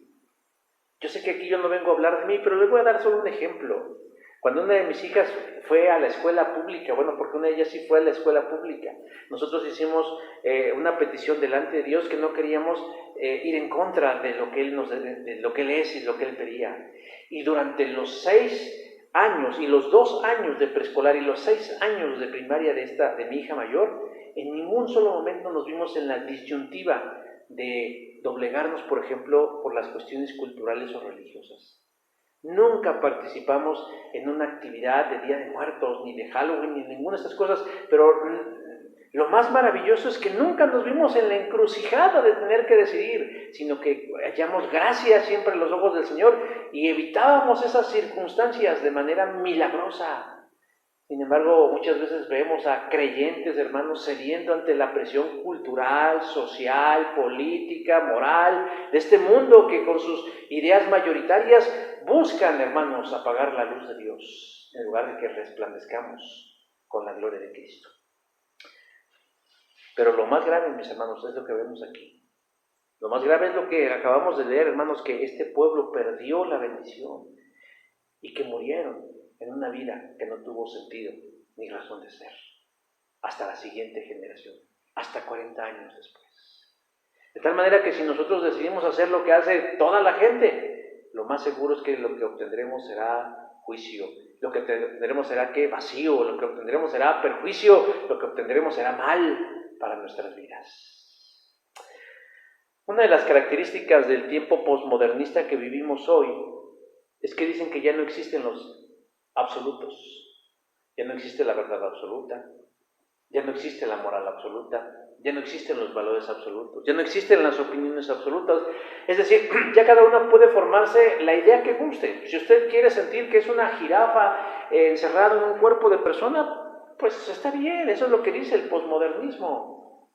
Yo sé que aquí yo no vengo a hablar de mí, pero les voy a dar solo un ejemplo. Cuando una de mis hijas fue a la escuela pública, bueno, porque una de ellas sí fue a la escuela pública, nosotros hicimos una petición delante de Dios que no queríamos ir en contra de lo que de lo que Él es y lo que Él pedía. Y durante los 6 años y los 2 años de preescolar y los 6 años de primaria de mi hija mayor, en ningún solo momento nos vimos en la disyuntiva de doblegarnos, por ejemplo, por las cuestiones culturales o religiosas. Nunca participamos en una actividad de Día de Muertos, ni de Halloween, ni ninguna de estas cosas, pero lo más maravilloso es que nunca nos vimos en la encrucijada de tener que decidir, sino que hallamos gracia siempre en los ojos del Señor y evitábamos esas circunstancias de manera milagrosa. Sin embargo, muchas veces vemos a creyentes, hermanos, cediendo ante la presión cultural, social, política, moral, de este mundo que con sus ideas mayoritarias buscan, hermanos, apagar la luz de Dios, en lugar de que resplandezcamos con la gloria de Cristo. Pero lo más grave, mis hermanos, es lo que vemos aquí. Lo más grave es lo que acabamos de leer, hermanos, que este pueblo perdió la bendición y que murieron en una vida que no tuvo sentido ni razón de ser, hasta la siguiente generación, hasta 40 años después. De tal manera que si nosotros decidimos hacer lo que hace toda la gente, lo más seguro es que lo que obtendremos será juicio, lo que obtendremos será vacío, lo que obtendremos será perjuicio, lo que obtendremos será mal para nuestras vidas. Una de las características del tiempo posmodernista que vivimos hoy es que dicen que ya no existen los absolutos, ya no existe la verdad absoluta, ya no existe la moral absoluta, ya no existen los valores absolutos, ya no existen las opiniones absolutas. Es decir, ya cada uno puede formarse la idea que guste. Si usted quiere sentir que es una jirafa encerrada en un cuerpo de persona, pues está bien, eso es lo que dice el posmodernismo.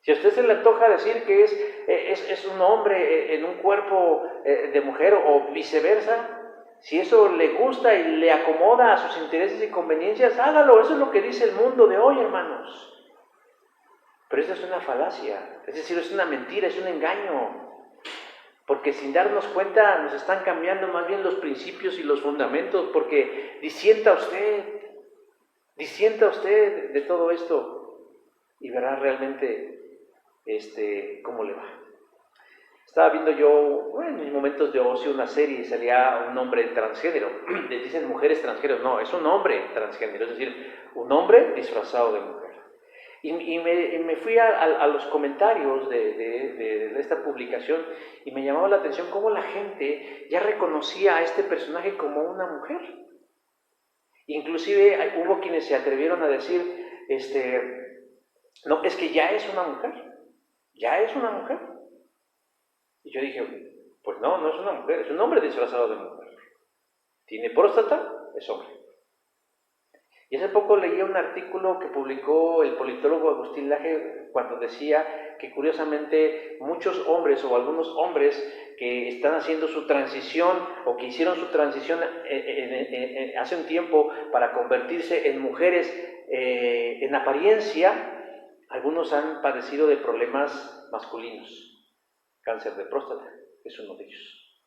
Si a usted se le antoja decir que es un hombre en un cuerpo de mujer o viceversa, si eso le gusta y le acomoda a sus intereses y conveniencias, hágalo. Eso es lo que dice el mundo de hoy, hermanos. Pero esa es una falacia, es decir, es una mentira, es un engaño. Porque sin darnos cuenta nos están cambiando más bien los principios y los fundamentos, porque disienta usted de todo esto y verá realmente cómo le va. Estaba viendo yo en mis momentos de ocio una serie y salía un hombre transgénero. Les dicen mujeres transgénero, no, es un hombre transgénero, es decir, un hombre disfrazado de mujer. Y me fui a los comentarios de esta publicación y me llamaba la atención cómo la gente ya reconocía a este personaje como una mujer. Inclusive hubo quienes se atrevieron a decir, no, es que ya es una mujer, ya es una mujer. Y yo dije, pues no, no es una mujer, es un hombre disfrazado de mujer. Tiene próstata, es hombre. Y hace poco leí un artículo que publicó el politólogo Agustín Laje cuando decía que curiosamente muchos hombres o algunos hombres que están haciendo su transición o que hicieron su transición hace un tiempo para convertirse en mujeres en apariencia, algunos han padecido de problemas masculinos. Cáncer de próstata es uno de ellos.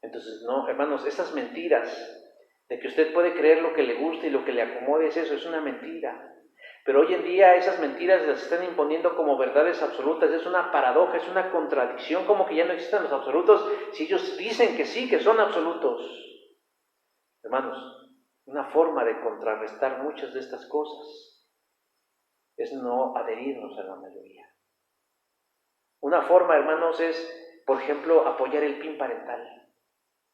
Entonces, no, hermanos, esas mentiras de que usted puede creer lo que le guste y lo que le acomode, es una mentira. Pero hoy en día esas mentiras las están imponiendo como verdades absolutas. Es una paradoja, es una contradicción, como que ya no existen los absolutos si ellos dicen que sí, que son absolutos. Hermanos, una forma de contrarrestar muchas de estas cosas es no adherirnos a la mayoría. Una forma, hermanos, es, por ejemplo, apoyar el PIN parental.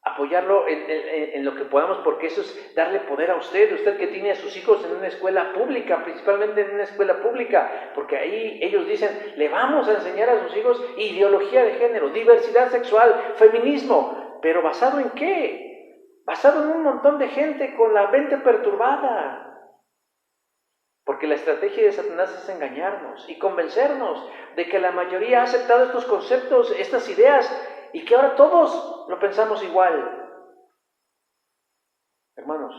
Apoyarlo en lo que podamos, porque eso es darle poder a usted que tiene a sus hijos en una escuela pública, principalmente en una escuela pública, porque ahí ellos dicen, le vamos a enseñar a sus hijos ideología de género, diversidad sexual, feminismo, pero ¿basado en qué? Basado en un montón de gente con la mente perturbada. Porque la estrategia de Satanás es engañarnos y convencernos de que la mayoría ha aceptado estos conceptos, estas ideas, y que ahora todos lo pensamos igual. Hermanos,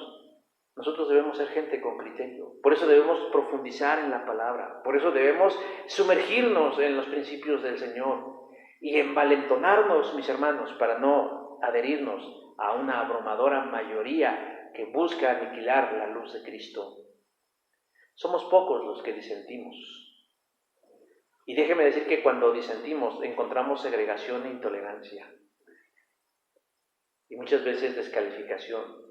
nosotros debemos ser gente con criterio, por eso debemos profundizar en la palabra, por eso debemos sumergirnos en los principios del Señor y envalentonarnos, mis hermanos, para no adherirnos a una abrumadora mayoría que busca aniquilar la luz de Cristo. Somos pocos los que disentimos. Y déjeme decir que cuando disentimos encontramos segregación e intolerancia. Y muchas veces descalificación.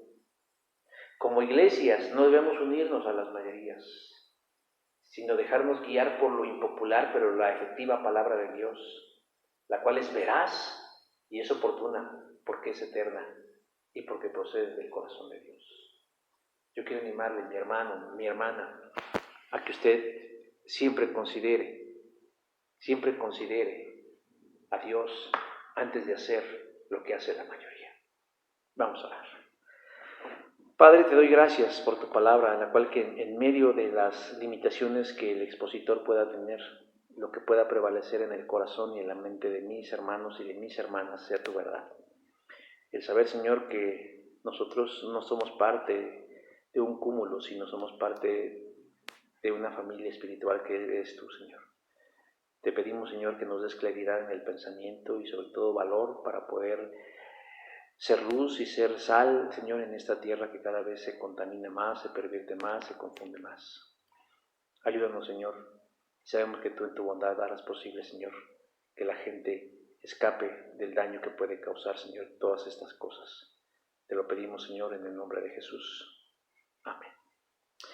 Como iglesias no debemos unirnos a las mayorías, sino dejarnos guiar por lo impopular, pero la efectiva palabra de Dios, la cual es veraz y es oportuna, porque es eterna y porque procede del corazón de Dios. Yo quiero animarle, mi hermano, mi hermana, a que usted siempre considere a Dios antes de hacer lo que hace la mayoría. Vamos a orar. Padre, te doy gracias por tu palabra, en la cual que en medio de las limitaciones que el expositor pueda tener, lo que pueda prevalecer en el corazón y en la mente de mis hermanos y de mis hermanas sea tu verdad. El saber, Señor, que nosotros no somos parte de un cúmulo, sino somos parte de una familia espiritual que eres tú, Señor. Te pedimos, Señor, que nos des claridad en el pensamiento y sobre todo valor para poder ser luz y ser sal, Señor, en esta tierra que cada vez se contamina más, se pervierte más, se confunde más. Ayúdanos, Señor. Sabemos que tú en tu bondad harás posible, Señor, que la gente escape del daño que puede causar, Señor, todas estas cosas. Te lo pedimos, Señor, en el nombre de Jesús. Amén.